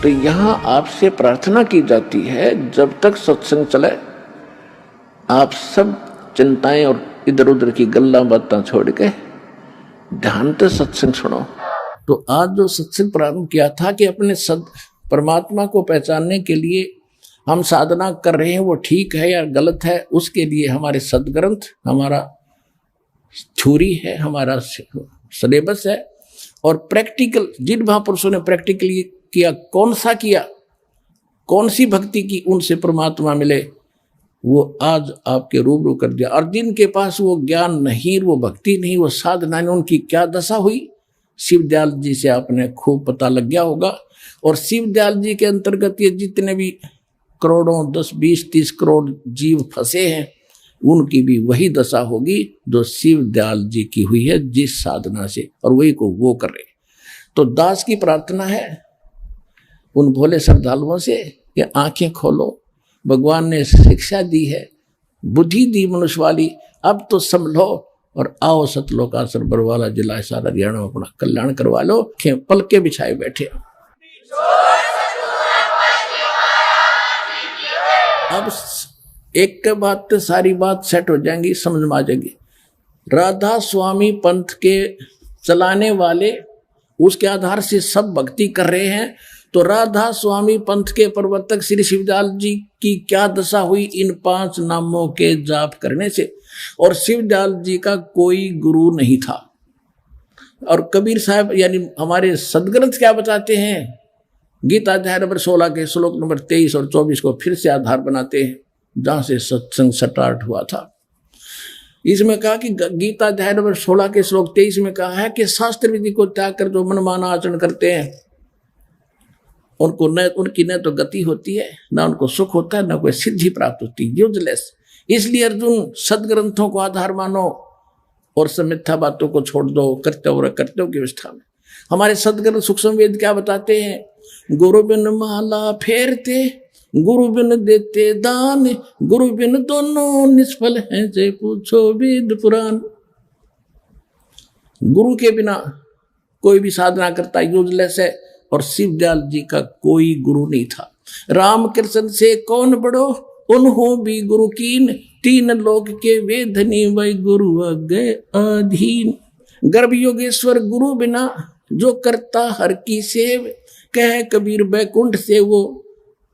तो यहाँ आपसे प्रार्थना की जाती है, जब तक सत्संग चले आप सब चिंताएं और इधर उधर की गल्ला बातें छोड़ के ध्यान से सत्संग सुनो। तो आज जो सत्संग प्रारंभ किया था कि अपने परमात्मा को पहचानने के लिए हम साधना कर रहे हैं, वो ठीक है या गलत है, उसके लिए हमारे सदग्रंथ, हमारा थ्योरी है, हमारा सिलेबस है, और प्रैक्टिकल जिन महापुरुषों ने प्रैक्टिकली किया, कौन सा किया, कौन सी भक्ति की, उनसे परमात्मा मिले, वो आज आपके रूबरू कर दिया। और जिनके पास वो ज्ञान नहीं, वो भक्ति नहीं, वो साधना नहीं, उनकी क्या दशा हुई, शिवदयाल जी से आपने खूब पता लग गया होगा। और शिवदयाल जी के अंतर्गत ये जितने भी करोड़ों 10, 20, 30 करोड़ जीव फंसे हैं, उनकी भी वही दशा होगी जो शिवदयाल जी की हुई है जिस साधना से, और वही को वो करे। तो दास की प्रार्थना है उन भोले श्रद्धालुओं से कि आंखें खोलो, भगवान ने शिक्षा दी है, बुद्धि दी मनुष्य वाली, अब तो संभलो और आओ सतलोकासर बरवाला जिला हिसार हरियाणा में अपना कल्याण करवा लो। पलके बिछाए बैठे। अब एक के बाद तो सारी बात सेट हो जाएंगी, समझ में आ जाएगी। राधा स्वामी पंथ के चलाने वाले उसके आधार से सब भक्ति कर रहे हैं, तो राधा स्वामी पंथ के प्रवर्तक श्री शिवदयाल जी की क्या दशा हुई इन 5 नामों के जाप करने से। और शिवदयाल जी का कोई गुरु नहीं था। और कबीर साहब यानी हमारे सदग्रंथ क्या बताते हैं, गीता अध्याय नंबर 16 के श्लोक नंबर 23 और 24 को फिर से आधार बनाते हैं, जहां से सत्संग स्टार्ट हुआ था। इसमें कहा कि गीता अध्याय नंबर 16 के श्लोक 23 में कहा है कि शास्त्र विधि को त्याग कर जो मनमाना आचरण करते हैं, उनकी न तो गति होती है, ना उनको सुख होता है, ना कोई सिद्धि प्राप्त होती है, यूजलेस। इसलिए अर्जुन सदग्रंथों को आधार मानो और सब मिथ्या बातों को छोड़ दो, कर्तव्य की अवस्था में। हमारे सदग्रंथ सूक्ष्म वेद क्या बताते हैं, गुरु बिन माला फेरते, गुरु बिन देते दान, गुरु बिन दोनों निष्फल हैं, जे पूछो वेद पुराण। गुरु के बिना कोई भी साधना करता यूजलेस है, और शिवदयाल जी का कोई गुरु नहीं था। रामकृष्ण से कौन बड़ो, उन्हों भी गुरु कीन, 3 लोक के वेधनी वही गुरु गए अधीन। गर्भ योगेश्वर गुरु बिना जो करता हर की सेव, कह कबीर बैकुंठ से वो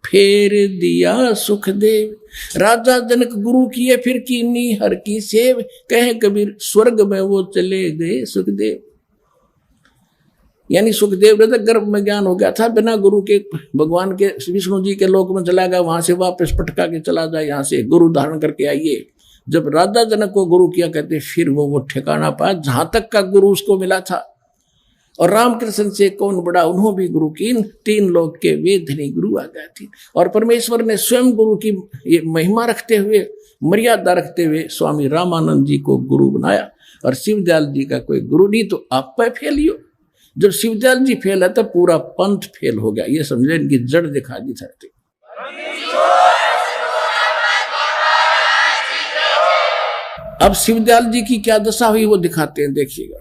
फेर दिया सुखदेव। राजा जनक गुरु किए फिर कीनी हर की सेव, कह कबीर स्वर्ग में वो चले गए सुखदेव। यानी सुखदेव ने तो गर्भ में ज्ञान हो गया था, बिना गुरु के भगवान के विष्णु जी के लोक में चला गया, वहां से वापस पटका के चला जाए, यहाँ से गुरु धारण करके आइए। जब राजा जनक को गुरु किया कहते फिर वो ठिकाना पाया जहां तक का गुरु उसको मिला था। और रामकृष्ण से कौन बड़ा, उन्हों भी गुरु कीन, 3 लोक के वेधनी गुरु आ गए थे। और परमेश्वर ने स्वयं गुरु की ये महिमा रखते हुए, मर्यादा रखते हुए स्वामी रामानंद जी को गुरु बनाया। और शिवदयाल जी का कोई गुरु नहीं, तो आप पे फेल ही हो। जब शिवदयाल जी फेल है तो पूरा पंथ फेल हो गया, ये समझे, इनकी जड़ दिखा दी धरती। अब शिवदयाल जी की क्या दशा हुई वो दिखाते हैं, देखिएगा।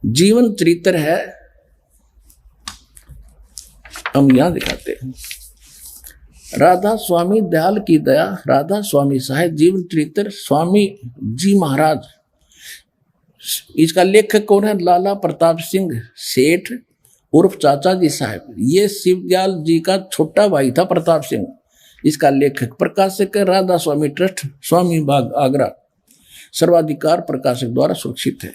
जीवन चरित्र है, हम यहां दिखाते हैं। राधा स्वामी दयाल की दया, राधा स्वामी साहेब जीवन चरित्र, स्वामी जी महाराज। इसका लेखक कौन है, लाला प्रताप सिंह सेठ उर्फ चाचा जी साहब। ये शिवदयाल जी का छोटा भाई था प्रताप सिंह। इसका लेखक प्रकाशक राधा स्वामी ट्रस्ट, स्वामी बाग आगरा, सर्वाधिकार प्रकाशक द्वारा सुरक्षित है।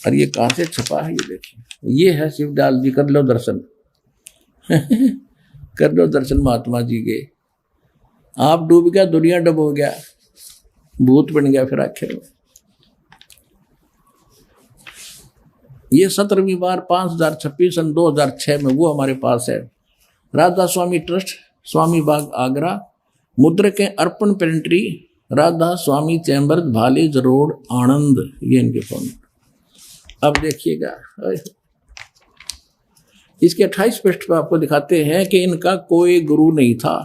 और ये कहां से छपा है, ये देखिए, ये है शिवदयाल जी। कर लो दर्शन कर लो दर्शन महात्मा जी के। आप डूब गया, दुनिया डूब गया, भूत बन गया फिर आखिर में। ये 17वीं बार 5026 सन 2006 में वो हमारे पास है। राधा स्वामी ट्रस्ट, स्वामी बाग आगरा, मुद्रक है अर्पण पेंट्री, राधा स्वामी चैम्बर, भालेज रोड, आनंद। ये इनके फोन। अब देखिएगा, इसके 28 पृष्ठ पर आपको दिखाते हैं कि इनका कोई गुरु नहीं था।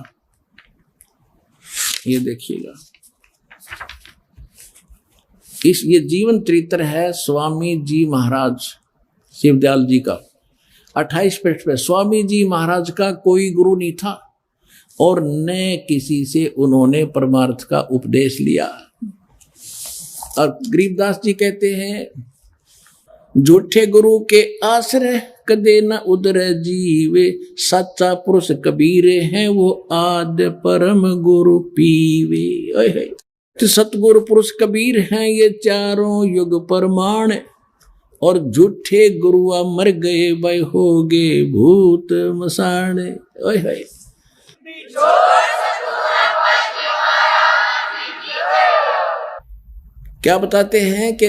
ये देखिएगा, ये जीवन चरित्र है स्वामी जी महाराज शिवदयाल जी का। 28 पृष्ठ पे स्वामी जी महाराज का कोई गुरु नहीं था और न किसी से उन्होंने परमार्थ का उपदेश लिया। और गरीबदास जी कहते हैं झूठे गुरु के आश्रय कदे न उदर जीवे, सच्चा पुरुष कबीर है वो आद्य परम गुरु पीवे। तो सतगुरु पुरुष कबीर हैं ये चारों युग प्रमाण, और झूठे गुरुआ मर गए भाई हो गए भूत मसान। क्या बताते हैं कि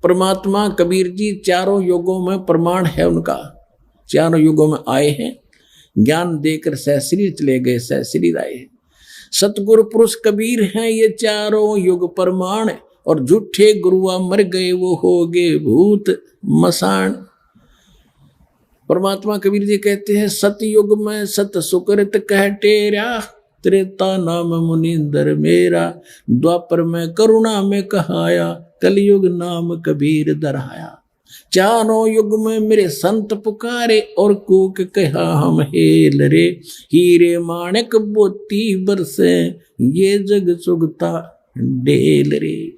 परमात्मा कबीर जी चारों युगों में प्रमाण है उनका, चारों युगों में आए हैं, ज्ञान देकर सहश्री चले गए सहश्री आए। सतगुरु पुरुष कबीर हैं ये चारों युग प्रमाण, और झूठे गुरुआ मर गए वो हो गए भूत मसान। परमात्मा कबीर जी कहते हैं सतयुग में सत सुकृत कह टेरा, त्रेता नाम मुनिंदर मेरा, द्वापर में करुणा में कहाया, कलयुग नाम कबीर दरहाया। चारों युग में मेरे संत पुकारे, और कूक कहा हम हेल रे, हीरे माणिक मोती बरसे ये जग सुगता डेल रे।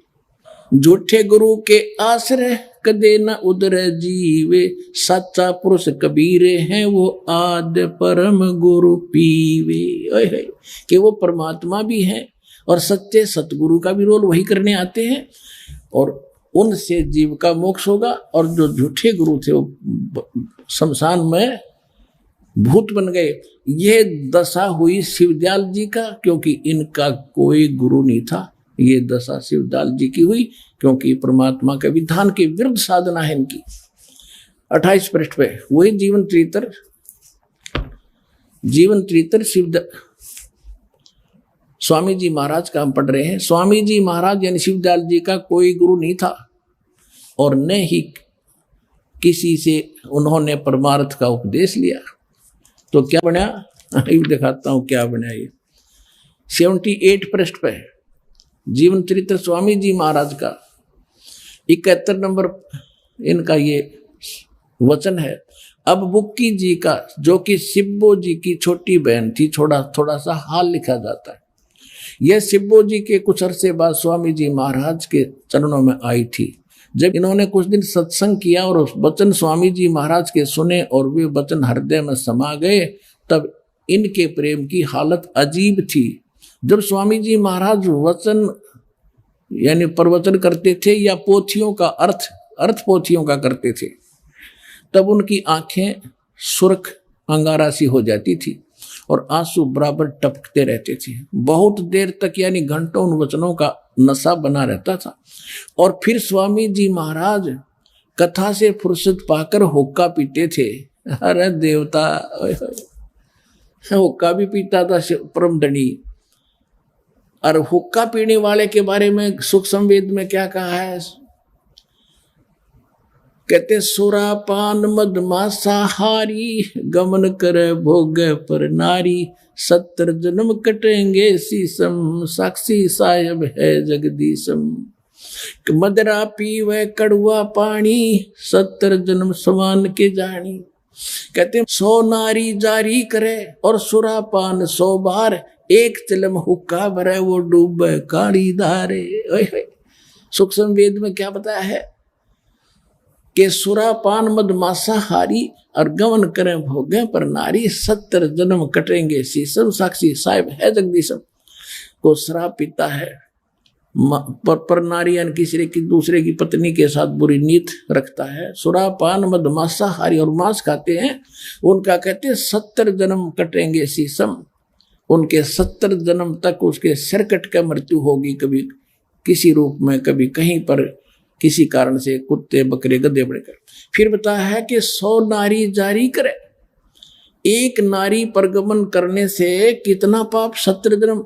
झूठे गुरु के आश्रय कदे न उदर जीवे, सच्चा पुरुष कबीर है वो आद्य परम गुरु पीवे। कि वो परमात्मा भी है और सच्चे सतगुरु का भी रोल वही करने आते हैं, और उनसे जीव का मोक्ष होगा। और जो झूठे गुरु थे वो शमशान में भूत बन गए। ये दशा हुई शिवदयाल जी का, क्योंकि इनका कोई गुरु नहीं था। ये दशा शिवदयाल जी की हुई क्योंकि परमात्मा के विधान के विरुद्ध साधना है इनकी। 28 पृष्ठ पे वही जीवन चरित्र शिव स्वामी जी महाराज का हम पढ़ रहे हैं। स्वामी जी महाराज यानी शिवदयाल जी का कोई गुरु नहीं था, और न ही किसी से उन्होंने परमार्थ का उपदेश लिया। तो क्या बना, दिखाता हूं क्या बना। ये 78 पृष्ठ पे जीवन चरित्र स्वामी जी महाराज का 71 नंबर इनका ये वचन है। अब बुक्की जी का, जो कि शिब्बो जी की छोटी बहन थी, थोड़ा सा हाल लिखा जाता है। यह शिब्बो जी के कुछ अरसे बाद स्वामी जी महाराज के चरणों में आई थी। जब इन्होंने कुछ दिन सत्संग किया और उस वचन स्वामी जी महाराज के सुने और वे वचन हृदय में समा गए, तब इनके प्रेम की हालत अजीब थी। जब स्वामी जी महाराज वचन यानी प्रवचन करते थे या पोथियों का अर्थ पोथियों का करते थे, तब उनकी आंखें सुर्ख अंगारा सी हो जाती थी और आंसू बराबर टपकते रहते थे। बहुत देर तक यानी घंटों उन वचनों का नशा बना रहता था। और फिर स्वामी जी महाराज कथा से फुर्सत पाकर हुक्का पीते थे। अरे देवता, हुक्का भी पीता था परमदंडी। और हुक्का पीने वाले के बारे में सुख संवेद में क्या कहा है, कहते सुरापान मदमासाहारी, गमन करे भोग पर नारी, 70 जन्म कटेंगे शीशम, साक्षी साहेब है जगदीशम। मदरा पीवे कड़ुआ पानी, 70 जन्म समान के जानी। कहते 100 नारी जारी करे और सुरापान 100 बार, एक चिलम हुक्का भरे वो डूबे काली धारे। सुख संवेद में क्या बताया है कि सुरापान मदमासाहारी और गमन करें भोगे पर नारी, 70 जन्म कटेंगे शीशम, साक्षी साहिब है जगदीशम। को शराब पीता है पर नारी यानी किसी की दूसरे की पत्नी के साथ बुरी नीत रखता है, सुरापान मदमासाहारी और मांस खाते हैं, उनका कहते हैं 70 जन्म कटेंगे शीशम। उनके 70 जन्म तक उसके सिर कट कर मृत्यु होगी, कभी किसी रूप में, कभी कहीं पर किसी कारण से, कुत्ते बकरे गधे बढ़कर। फिर बताया है कि 100 नारी जारी करे, एक नारी परगमन करने से कितना पाप, 70 जन्म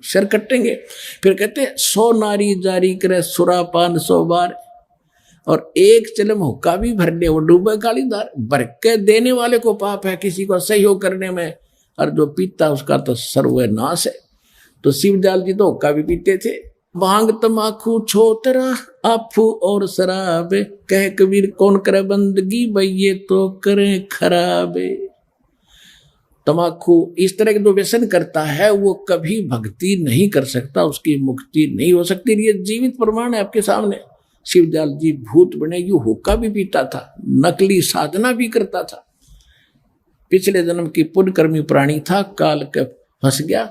सिर कटेंगे। फिर कहते 100 नारी जारी करे सुरापान 100 बार, और एक चिलम हुक्का भी भर ले वो डूबे काली धार। भर के देने वाले को पाप है, किसी को सहयोग करने में, और जो पीता उसका तो सर्वनाश है। तो शिवदयाल जी तो हुक्का भी पीते थे भांग तमाकू छोतरा आफू और शराब, कह कबीर कौन करे बंदगी भाई ये तो करे खराब। तमाकू इस तरह के जो व्यसन करता है वो कभी भक्ति नहीं कर सकता, उसकी मुक्ति नहीं हो सकती। ये जीवित प्रमाण है आपके सामने। शिवदयाल जी भूत बने, यू हुक्का भी पीता था, नकली साधना भी करता था, पिछले जन्म की पुण्यकर्मी प्राणी था, काल के फंस गया,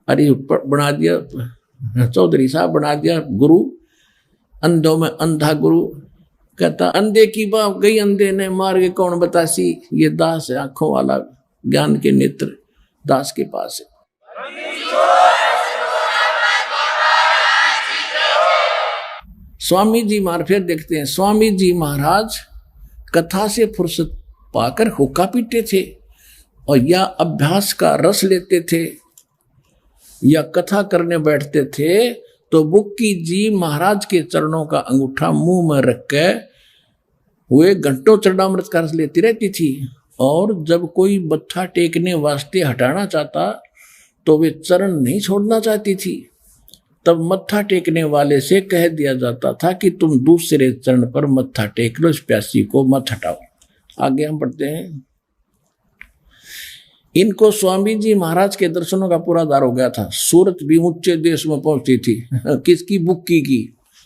अरे बना दिया चौधरी साहब, बना दिया गुरु, अंधों में अंधा गुरु। कहता अंधे की बाप गई अंधे ने मार के कौन बतासी, ये दास है आंखों वाला, ज्ञान के नेत्र दास के पास है। स्वामी जी महाराज फिर देखते हैं, स्वामी जी महाराज कथा से फुर्सत पाकर हुक्का पीते थे और या अभ्यास का रस लेते थे या कथा करने बैठते थे तो बुक्की जी महाराज के चरणों का अंगूठा मुंह में रख के वे घंटों चरणामृत का रस लेती रहती थी। और जब कोई मत्था टेकने वास्ते हटाना चाहता तो वे चरण नहीं छोड़ना चाहती थी, तब मत्था टेकने वाले से कह दिया जाता था कि तुम दूसरे चरण पर मत्था टेक लो, इस प्यासी को मत हटाओ। आगे हम पढ़ते हैं। इनको स्वामी जी महाराज के दर्शनों का पूरा दार हो गया था। सूरत भी ऊंचे देश में पहुंची थी। किसकी? बुक्की की।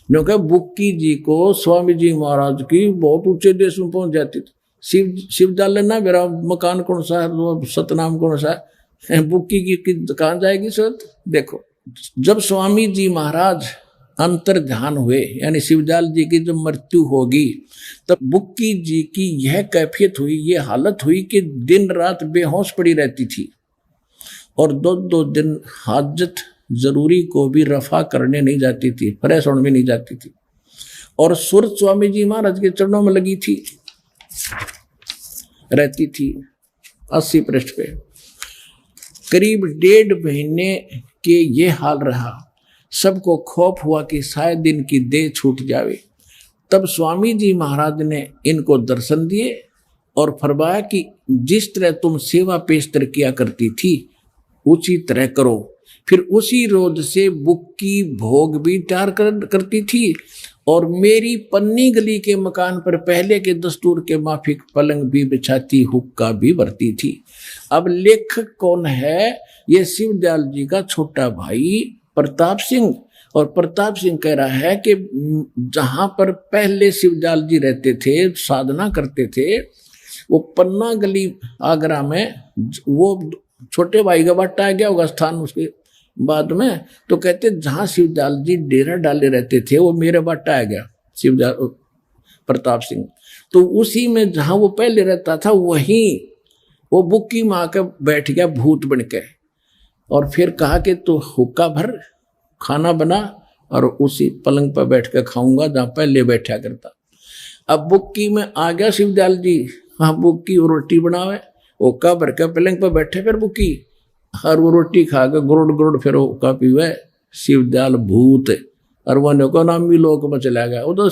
क्योंकि बुक्की जी को स्वामी जी महाराज की बहुत ऊंचे देश में पहुंच जाती थी। शिवदयाल ना मेरा मकान कौन सा है, सतनाम कौन सा है, बुक्की की कहाँ जाएगी सूरत। देखो, जब स्वामी जी महाराज अंतर ध्यान हुए, यानी शिवदयाल जी की जब मृत्यु होगी, तब बुक्की जी की यह कैफियत हुई, ये हालत हुई कि दिन रात बेहोश पड़ी रहती थी और दो दिन हाजत जरूरी को भी रफा करने नहीं जाती थी, फ्रेश होने में नहीं जाती थी। और सूरत स्वामी जी महाराज के चरणों में लगी थी, रहती थी। 80 पृष्ठ पे करीब 1.5 महीने के ये हाल रहा। सबको खौफ हुआ कि शायद इनकी देह छूट जावे। तब स्वामी जी महाराज ने इनको दर्शन दिए और फरमाया कि जिस तरह तुम सेवा पेशतर किया करती थी उसी तरह करो। फिर उसी रोज से बुक्की भोग भी तैयार करती थी और मेरी पन्नी गली के मकान पर पहले के दस्तूर के माफिक पलंग भी बिछाती, हुक्का भी भरती थी। अब लेखक कौन है? ये शिवदयाल जी का छोटा भाई प्रताप सिंह। और प्रताप सिंह कह रहा है कि जहां पर पहले शिवदयाल जी रहते थे, साधना करते थे, वो पन्ना गली आगरा में, वो छोटे भाई का बट्टा आ गया होगा स्थान उसके बाद में, तो कहते जहां शिवदयाल जी डेरा डाले रहते थे वो मेरे बट्टा आ गया शिवदयाल प्रताप सिंह। तो उसी में जहां वो पहले रहता था वहीं वो बुक्की में आकर बैठ गया भूत बन के। और फिर कहा कि तू हुक्का भर, खाना बना और उसी पलंग पर बैठ कर खाऊंगा जहां पहले बैठा करता। अब बुक्की में आ गया शिवदयाल जी। हाँ, बुक्की रोटी बनावे, हुक्का भर के पलंग पर बैठे, फिर बुक्की और वो रोटी खा के गुरुड़ गुरुड़ फिर हुक्का पीवे। शिवदयाल भूत और वो को नाम भी लोक में चला गया। वो तो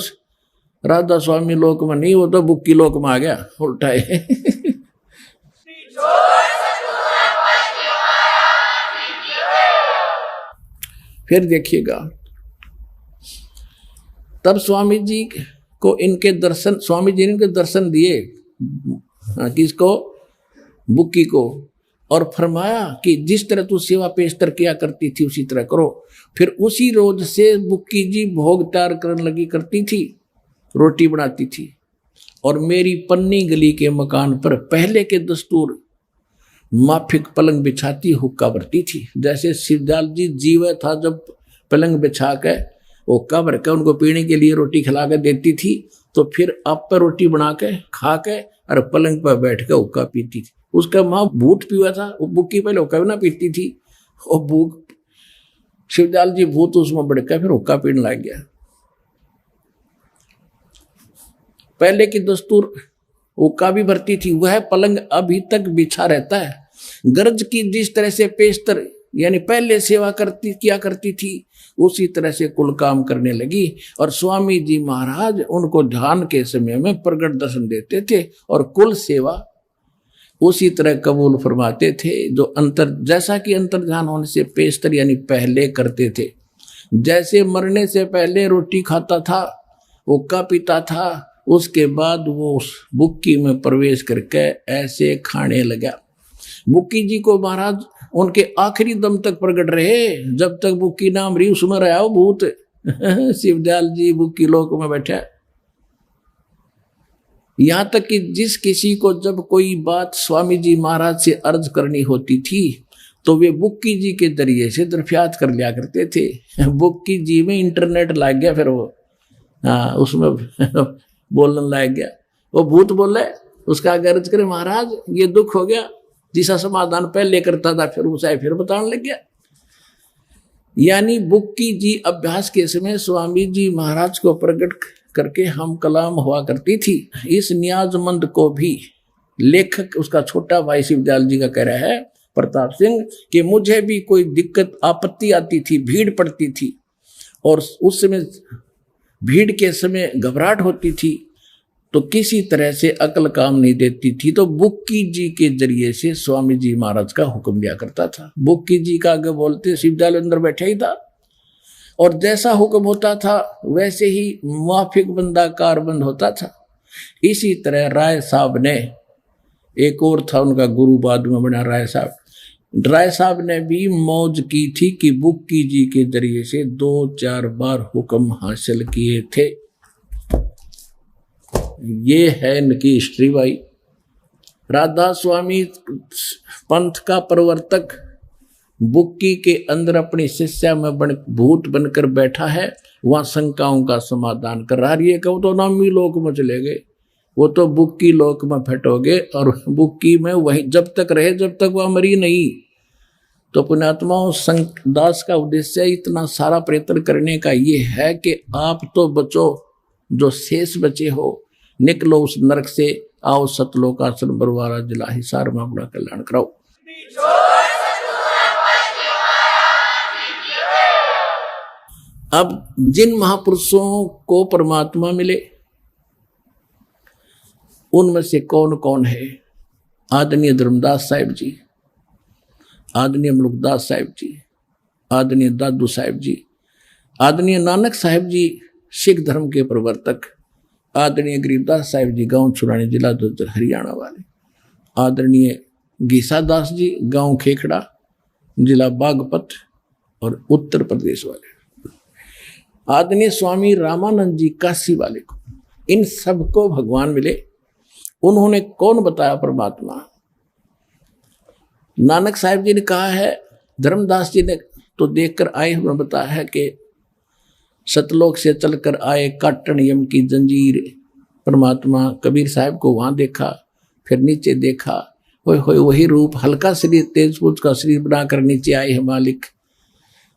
राधा स्वामी लोक में नहीं, वो तो बुक्की लोक में आ गया उल्टा है। फिर देखिएगा, तब स्वामी जी को इनके दर्शन, स्वामी जी ने इनके दर्शन दिए, किसको? बुक्की को, और फरमाया कि जिस तरह तू सेवा पेशतर किया करती थी उसी तरह करो। फिर उसी रोज से बुक्की जी भोग तैयार करने लगी करती थी, रोटी बनाती थी और मेरी पन्नी गली के मकान पर पहले के दस्तूर माफिक पलंग बिछाती, हुक्का भरती थी। जैसे शिवदयाल जी जीवे था, जब पलंग बिछा के हुक्का भर के उनको पीने के लिए रोटी खिला के देती थी, तो फिर आप पर रोटी बना के खा के और पलंग पर बैठ के हुक्का पीती थी। उसका माँ भूत पिया था, वो बुक्की पहले हुक्का भी ना पीती थी, और भूख शिवदयाल जी भूत उसमें बढ़ के फिर हुक्का पीने लग गया। पहले की दस्तूर हुक्का भी भरती थी, वह पलंग अभी तक बिछा रहता है। गरज की जिस तरह से पेशतर यानी पहले सेवा किया करती थी उसी तरह से कुल काम करने लगी। और स्वामी जी महाराज उनको ध्यान के समय में प्रगट दर्शन देते थे और कुल सेवा उसी तरह कबूल फरमाते थे जो जैसा कि अंतर ध्यान होने से पेशतर यानी पहले करते थे। जैसे मरने से पहले रोटी खाता था, हुक्का पीता था, उसके बाद वो उस बुक्की में प्रवेश करके ऐसे खाने लगा। बुक्की जी को महाराज उनके आखिरी दम तक प्रकट रहे, जब तक बुक्की नाम रही उसमें रहा वो भूत। शिवदयाल जी बुक्की लोक में बैठा। यहां तक कि जिस किसी को जब कोई बात स्वामी जी महाराज से अर्ज करनी होती थी तो वे बुक्की जी के जरिए से दरफियात कर लिया करते थे। बुक्की जी में इंटरनेट लग गया, फिर वो उसमें बोलने लग गया। वो भूत बोले, उसका अर्ज करे महाराज ये दुख हो गया, जिसका समाधान पहले करता था फिर उसे फिर बताने लग गया। यानी बुक्की जी अभ्यास के समय स्वामी जी महाराज को प्रकट करके हम कलाम हुआ करती थी। इस नियाजमंद को भी लेखक उसका छोटा भाई शिवदयाल जी का कह रहा है प्रताप सिंह कि मुझे भी कोई दिक्कत आपत्ति आती थी, भीड़ पड़ती थी और उस समय भीड़ के समय घबराहट होती थी तो किसी तरह से अकल काम नहीं देती थी, तो बुक्की जी के जरिए से स्वामी जी महाराज का हुक्म दिया करता था। बुक्की जी का आगे बोलते शिवदयाल अंदर बैठा ही था और जैसा हुक्म होता था वैसे ही मुआफिक बंदा कारबंद होता था। इसी तरह राय साहब ने, एक और था उनका गुरु बाद में बना राय साहब ने भी मौज की थी कि बुक्की जी के जरिए से 2-4 बार हुक्म हासिल किए थे। ये है इनकी हिस्ट्री भाई। राधा स्वामी पंथ का प्रवर्तक बुक्की के अंदर अपनी शिष्या में भूत बनकर बैठा है, वहां शंकाओं का समाधान कर रहा है। ये कहो तो नामी लोक में चले गए, वो तो बुक्की लोक में फटोगे और बुक्की में वही जब तक रहे जब तक वह मरी नहीं। तो पुण्यात्माओं दास का उद्देश्य इतना सारा प्रयत्न करने का ये है कि आप तो बचो, जो शेष बचे हो निकलो उस नरक से, आओ सतलोक आश्रम बरवारा जिला हिसार में अपना कल्याण कराओ। अब जिन महापुरुषों को परमात्मा मिले उनमें से कौन कौन है? आदरणीय धर्मदास साहिब जी, आदरणीय मुलुकदास साहिब जी, आदरणीय दादू साहिब जी, आदरणीय नानक साहिब जी सिख धर्म के प्रवर्तक, आदरणीय गरीबदास साहिब जी गांव छुरानी जिला दुधर हरियाणा वाले, आदरणीय गीसा दास जी गांव खेखड़ा जिला बागपत और उत्तर प्रदेश वाले, आदरणीय स्वामी रामानंद जी काशी वाले को, इन सबको भगवान मिले। उन्होंने कौन बताया? परमात्मा। नानक साहिब जी ने कहा है, धर्मदास जी ने तो देखकर आए, हमें बताया है कि सतलोक से चलकर आए काटन यम की जंजीर। परमात्मा कबीर साहब को वहां देखा, फिर नीचे देखा, वही रूप हल्का शरीर तेजपुर का शरीर बनाकर नीचे आए हैं मालिक।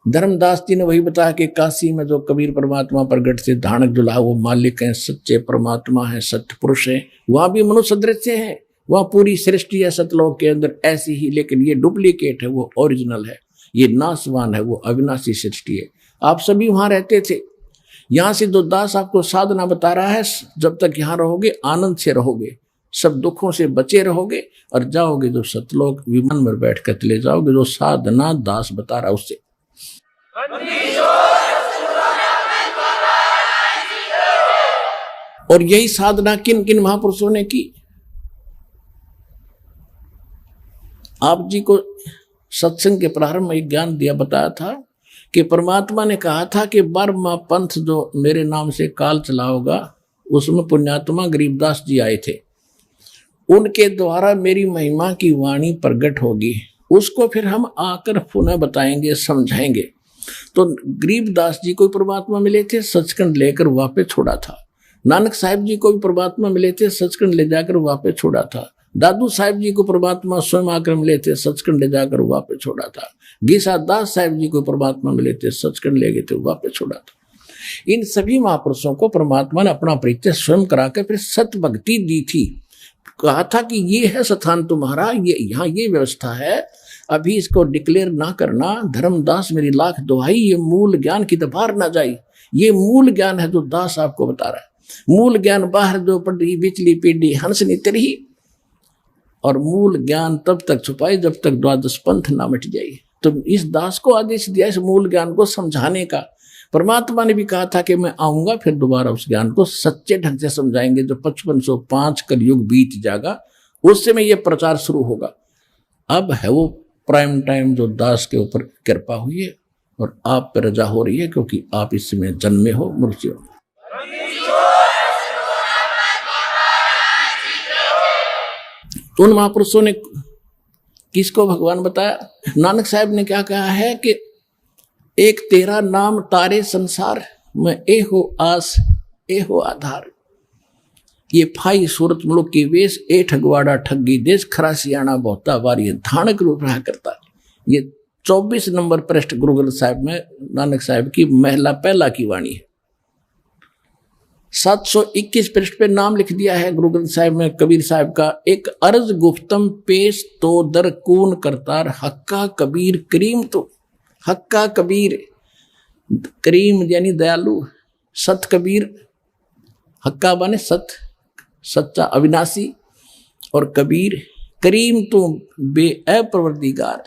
धर्मदास जी ने वही बताया कि काशी में जो कबीर परमात्मा प्रगट से धानक जुला वो मालिक हैं, सच्चे परमात्मा है, सत्य पुरुष है। वहां भी मनुष्य दृश्य है, वहां पूरी सृष्टि है सतलोक के अंदर ऐसी ही, लेकिन ये डुप्लीकेट है, वो ओरिजिनल है, ये नाशवान है, वो अविनाशी सृष्टि है। आप सभी वहां रहते थे। यहां से जो दास आपको साधना बता रहा है, जब तक यहां रहोगे आनंद से रहोगे, सब दुखों से बचे रहोगे और जाओगे जो सतलोक विमान में बैठ कर चले जाओगे, जो साधना दास बता रहा उससे। और यही साधना किन किन महापुरुषों ने की? आप जी को सत्संग के प्रारंभ में ज्ञान दिया, बताया था कि परमात्मा ने कहा था कि 12वां पंथ जो मेरे नाम से काल चला होगा उसमें पुण्यात्मा गरीबदास जी आए थे, उनके द्वारा मेरी महिमा की वाणी प्रकट होगी, उसको फिर हम आकर पुनः बताएंगे, समझाएंगे। तो गरीबदास जी को परमात्मा मिले थे, सचखंड लेकर वापस छोड़ा था। नानक साहिब जी को भी परमात्मा मिले थे, सचखंड ले जाकर वापस छोड़ा था। दादू साहिब जी को परमात्मा स्वयं आकर मिले थे, सचखंड ले जाकर वापस छोड़ा था। गीसा दास साहिब जी को परमात्मा मिले थे, सचखंड ले गए थे, वापस छोड़ा था। इन सभी महापुरुषों को परमात्मा ने अपना परिचय स्वयं कराकर फिर सत भक्ति दी थी। कहा था कि ये है स्थान तुम्हारा, ये यहाँ ये व्यवस्था है, अभी इसको डिक्लेयर ना करना। धर्मदास मेरी लाख दुहाई, ये मूल ज्ञान की बाहर ना जाए। ये मूल ज्ञान है जो दास आपको बता रहा है। मूल ज्ञान बाहर जो पड़ी बिचली पीढ़ी हंसनी तरही, और मूल ज्ञान तब तक छुपाए जब तक द्वादश पंथ ना मिट जाए। तो इस दास को आदेश दिया इस मूल ज्ञान को समझाने का, परमात्मा ने भी कहा था कि मैं आऊंगा, फिर दोबारा उस ज्ञान को सच्चे ढंग से समझाएंगे। जो 5505 कलयुग बीत जाएगा उस समय ये प्रचार शुरू होगा। अब है वो प्राइम टाइम जो दास के ऊपर कृपा हुई है और आप पर रजा हो रही है, क्योंकि आप इस समय जन्मे हो, मृत्यु हो। तो उन महापुरुषों ने किसको भगवान बताया? नानक साहब ने क्या कहा है कि एक तेरा नाम तारे संसार में ए हो आस ए हो आधार। ये फाई सूरत मुल्क की वेश ए ठगवाड़ा ठगी देश खरा सियाणा बहुता बार ये धानक रूप रहा करता। ये 24 नंबर पृष्ठ गुरु ग्रंथ साहिब में नानक साहब की महिला पहला की वाणी है। 721 पृष्ठ पे नाम लिख दिया है गुरु ग्रंथ साहिब में कबीर साहब का। एक अर्ज गुफ्तम पेश तो दर कून करतार हक्का कबीर करीम। तो हक्का कबीर, करीम यानी दयालु, सत कबीर, हक्का बने सत, सच्चा अविनाशी, और कबीर करीम तो बे अप्रवृत्तिगार।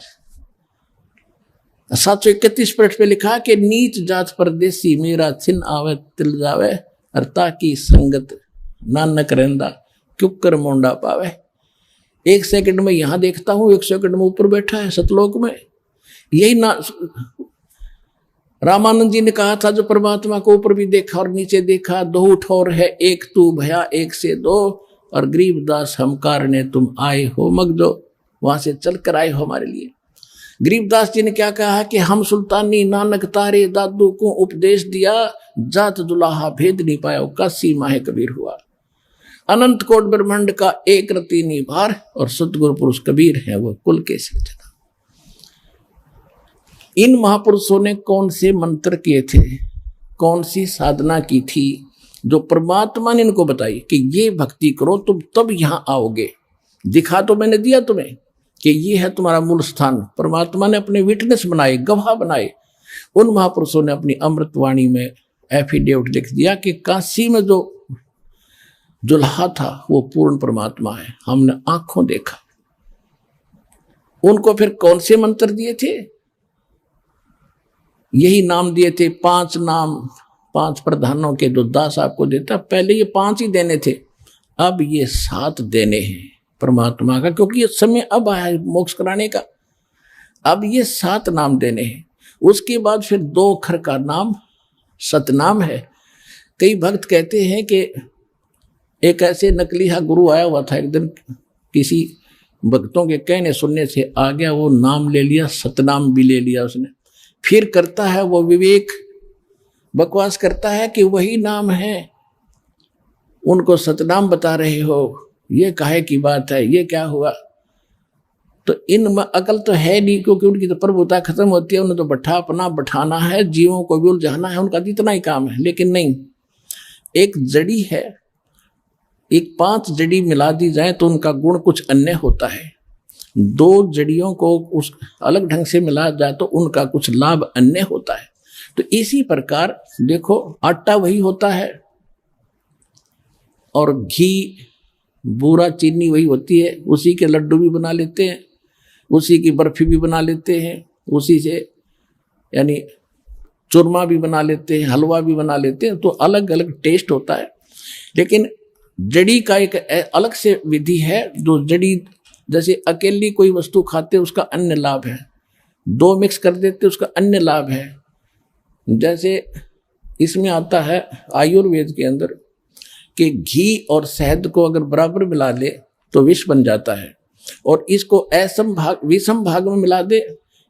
731 पृष्ठ पे लिखा कि नीच जात परदेसी मेरा छिन आवे तिल जावे अरता की संगत नानक रहंदा क्युकर मोंडा पावे। 1 सेकंड में यहां देखता हूं, 1 सेकंड में ऊपर बैठा है सतलोक में। यही ना रामानंद जी ने कहा था, जो परमात्मा को ऊपर भी देखा और नीचे देखा, दो ठौर है एक तू भया एक से दो, और गरीबदास हम कारणे तुम आए हो मगजो। वहां से चल कर आए हो हमारे लिए। गरीबदास जी ने क्या कहा कि हम सुल्तानी नानक तारे दादू को उपदेश दिया, जात दुलाहा भेद नहीं पाया काशी माहे कबीर हुआ। अनंत कोट ब्रह्मांड का एक रति निभार, और सतगुरु पुरुष कबीर है वो कुल के सिरजना। इन महापुरुषों ने कौन से मंत्र किए थे, कौन सी साधना की थी, जो परमात्मा ने इनको बताई कि ये भक्ति करो तुम तब यहां आओगे। दिखा तो मैंने दिया तुम्हें कि ये है तुम्हारा मूल स्थान। परमात्मा ने अपने विटनेस बनाए, गवाह बनाए। उन महापुरुषों ने अपनी अमृतवाणी में एफिडेविट लिख दिया कि काशी में जो दुल्हा था वो पूर्ण परमात्मा है, हमने आंखों देखा। उनको फिर कौन से मंत्र दिए थे? यही नाम दिए थे, 5 नाम 5 प्रधानों के जो दास आपको देता। पहले ये 5 ही देने थे, अब ये 7 देने हैं परमात्मा का, क्योंकि ये समय अब आया है मोक्ष कराने का। अब ये 7 नाम देने हैं। उसके बाद फिर 2 अक्षर का नाम सतनाम है। कई भक्त कहते हैं कि एक ऐसे नकलीहा गुरु आया हुआ था, एक दिन किसी भक्तों के कहने सुनने से आ गया, वो नाम ले लिया, सतनाम भी ले लिया उसने। फिर करता है वो विवेक, बकवास करता है कि वही नाम है, उनको सतनाम बता रहे हो, ये काहे की बात है, ये क्या हुआ? तो इनमें अकल तो है नहीं, क्योंकि उनकी तो प्रभुता खत्म होती है। उन्हें तो बैठाना है, जीवों को भी उलझाना है, उनका इतना ही काम है। लेकिन नहीं, एक जड़ी है, एक 5 जड़ी मिला दी जाए तो उनका गुण कुछ अन्य होता है। 2 जड़ियों को उस अलग ढंग से मिला जाए तो उनका कुछ लाभ अन्य होता है। तो इसी प्रकार देखो, आटा वही होता है और घी, बूरा, चीनी वही होती है। उसी के लड्डू भी बना लेते हैं, उसी की बर्फी भी बना लेते हैं, उसी से यानी चूरमा भी बना लेते हैं, हलवा भी बना लेते हैं। तो अलग अलग टेस्ट होता है। लेकिन जड़ी का एक अलग से विधि है। जो जड़ी, जैसे अकेली कोई वस्तु खाते उसका अन्य लाभ है, 2 मिक्स कर देते उसका अन्य लाभ है। जैसे इसमें आता है आयुर्वेद के अंदर कि घी और शहद को अगर बराबर मिला ले तो विष बन जाता है, और इसको असम भाग विषम भाग में मिला दे,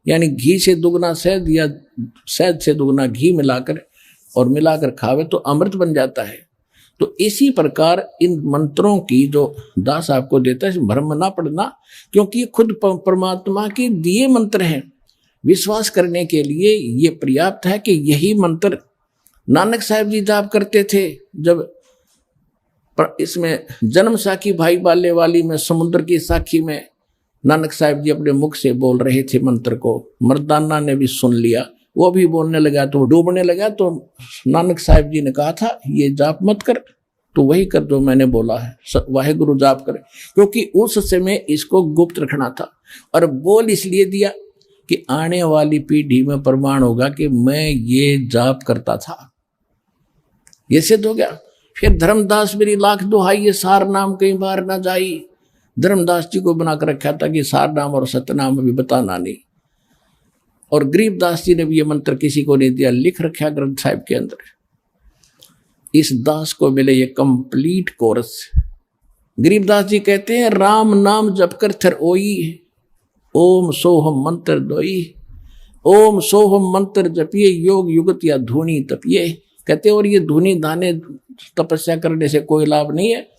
यानी घी से दुगना शहद या शहद से दुगना घी मिलाकर खावे तो अमृत बन जाता है। तो इसी प्रकार इन मंत्रों की जो दास आपको देता है, भ्रम ना पड़ना, क्योंकि ये खुद परमात्मा के दिए मंत्र हैं। विश्वास करने के लिए ये पर्याप्त है कि यही मंत्र नानक साहब जी जाप करते थे। जब इसमें जन्म साखी भाई बाले वाली में समुद्र की साखी में नानक साहब जी अपने मुख से बोल रहे थे मंत्र को, मर्दाना ने भी सुन लिया, वो भी बोलने लगा तो डूबने लगा। तो नानक साहब जी ने कहा था ये जाप मत कर, तो वही कर जो मैंने बोला है, वाहेगुरु जाप कर, क्योंकि उस समय इसको गुप्त रखना था। और बोल इसलिए दिया कि आने वाली पीढ़ी में प्रमाण होगा कि मैं ये जाप करता था। ये सिद्ध हो गया। फिर धर्मदास मेरी लाख दुहाई, ये सार नाम कई बार ना जाई। धर्मदास जी को बना कर रखा था कि सार नाम और सतनाम अभी बताना नहीं। और गरीबदास जी ने भी ये मंत्र किसी को नहीं दिया, लिख रखा ग्रंथ साहिब के अंदर। इस दास को मिले ये कंप्लीट कोर्स। गरीबदास जी कहते हैं, राम नाम जप कर थर ओई, ओम सोहम मंत्र दोई। ओम सोहम मंत्र जपिए, योग युगत या धूनी तपिए। कहते और ये धूनी दाने तपस्या करने से कोई लाभ नहीं है,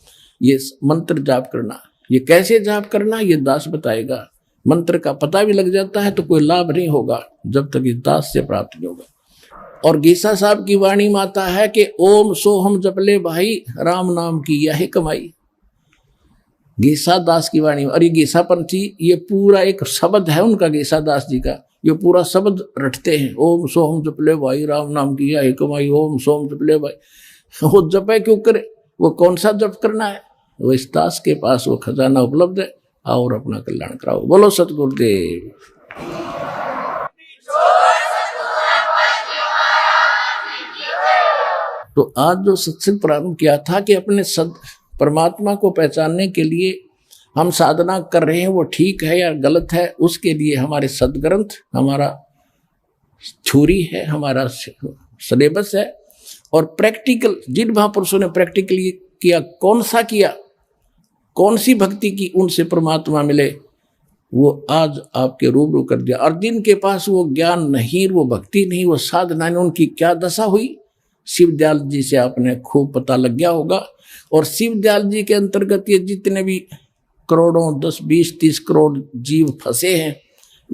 ये मंत्र जाप करना। ये कैसे जाप करना ये दास बताएगा। मंत्र का पता भी लग जाता है तो कोई लाभ नहीं होगा जब तक इस दास से प्राप्त नहीं होगा। और गीसा साहब की वाणी में आता है कि ओम सोहम जपले भाई, राम नाम की यही कमाई। गीसा दास की वाणी। और ये गीसा पंथी, ये पूरा एक शब्द है उनका, गीसा दास जी का, ये पूरा शब्द रटते हैं। ओम सोहम जपले भाई, राम नाम की यही कमाई, ओम सोहम जपले भाई। वो जपे क्यों करे, वो कौन सा जप करना है, वो इस दास के पास वो खजाना उपलब्ध है। और अपना कल्याण कराओ। बोलो सतगुरुदेव। तो आज जो सत्संग प्रारंभ किया था कि अपने परमात्मा को पहचानने के लिए हम साधना कर रहे हैं, वो ठीक है या गलत है, उसके लिए हमारे सदग्रंथ, हमारा थ्योरी है, हमारा सिलेबस है। और प्रैक्टिकल, जिन महापुरुषों ने प्रैक्टिकली किया, कौन सा किया, कौन सी भक्ति की, उनसे परमात्मा मिले, वो आज आपके रूबरू कर दिया। और जिनके पास वो ज्ञान नहीं, वो भक्ति नहीं, वो साधना नहीं, उनकी क्या दशा हुई, शिवदयाल जी से आपने खूब पता लग गया होगा। और शिवदयाल जी के अंतर्गत ये जितने भी करोड़ों, 10, 20, 30 करोड़ जीव फंसे हैं,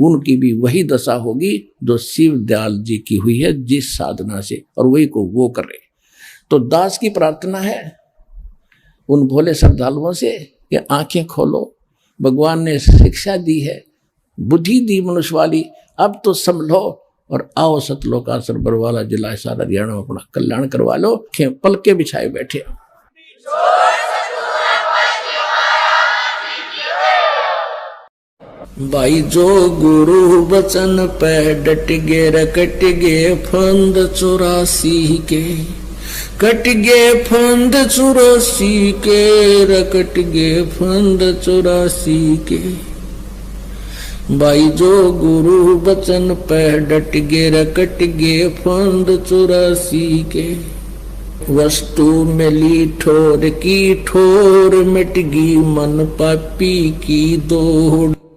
उनकी भी वही दशा होगी जो शिवदयाल जी की हुई है जिस साधना से, और वही को वो करे। तो दास की प्रार्थना है उन भोले श्रद्धालुओं से कि आंखें खोलो, भगवान ने शिक्षा दी है, बुद्धि दी मनुष्य वाली, अब तो संभलो और आओ सतलोकासर बरवाला जिला सारा हरियाणा में अपना कल्याण करवा लो। पलके बिछाए बैठे। भाई जो गुरु वचन पे डट गे, रकट गे फंद 84 के, कट गे फंद 84 के, रकट गे फंद 84 के। भाई जो गुरु वचन पे डट गे, रकट गे फंद 84 के। वस्तु मिली ठोर की ठोर, मिट गई मन पापी की दौड़।